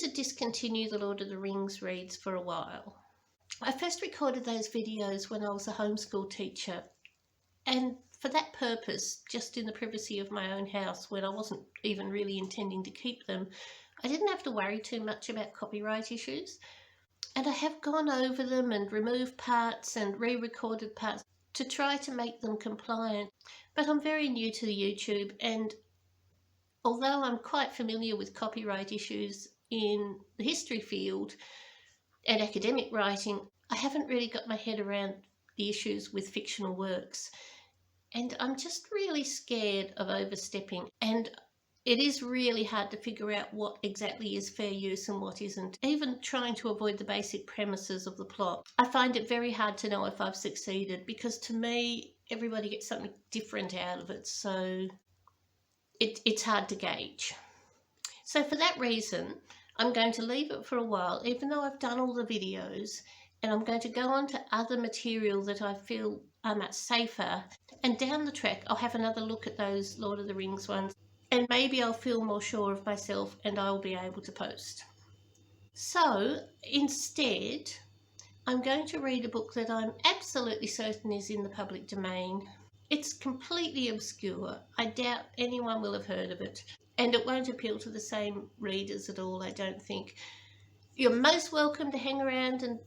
to discontinue the Lord of the Rings reads for a while. I first recorded those videos when I was a homeschool teacher, and for that purpose, just in the privacy of my own house when I wasn't even really intending to keep them, I didn't have to worry too much about copyright issues. And I have gone over them and removed parts and re-recorded parts to try to make them compliant. But I'm very new to YouTube, and although I'm quite familiar with copyright issues in the history field and academic writing, I haven't really got my head around the issues with fictional works. And I'm just really scared of overstepping, and it is really hard to figure out what exactly is fair use and what isn't. Even trying to avoid the basic premises of the plot, I find it very hard to know if I've succeeded, because to me, everybody gets something different out of it, so it's hard to gauge. So for that reason, I'm going to leave it for a while, even though I've done all the videos, and I'm going to go on to other material that I feel are much safer. And down the track, I'll have another look at those Lord of the Rings ones, and maybe I'll feel more sure of myself and I'll be able to post. So instead, I'm going to read a book that I'm absolutely certain is in the public domain. It's completely obscure. I doubt anyone will have heard of it, and it won't appeal to the same readers at all, I don't think. You're most welcome to hang around and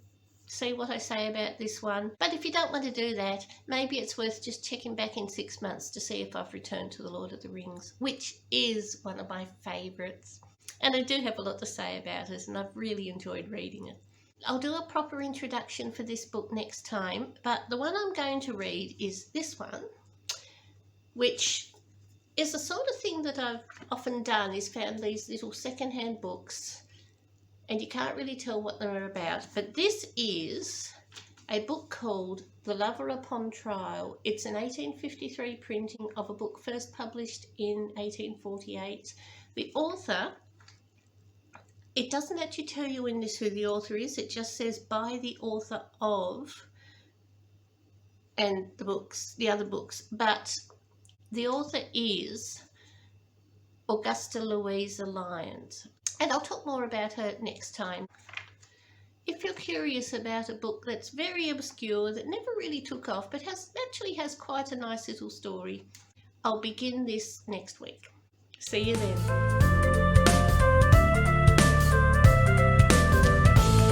see what I say about this one, but if you don't want to do that, maybe it's worth just checking back in 6 months to see if I've returned to the Lord of the Rings, which is one of my favourites, and I do have a lot to say about it, and I've really enjoyed reading it. I'll do a proper introduction for this book next time, but the one I'm going to read is this one, which is the sort of thing that I've often done, is found these little second-hand books, and you can't really tell what they're about. But this is a book called The Lover Upon Trial. It's an 1853 printing of a book first published in 1848. The author, it doesn't actually tell you in this who the author is, it just says by the author of, and the other books, but the author is Augusta Louisa Lyons. And I'll talk more about her next time. If you're curious about a book that's very obscure, that never really took off, but actually has quite a nice little story, I'll begin this next week. See you then.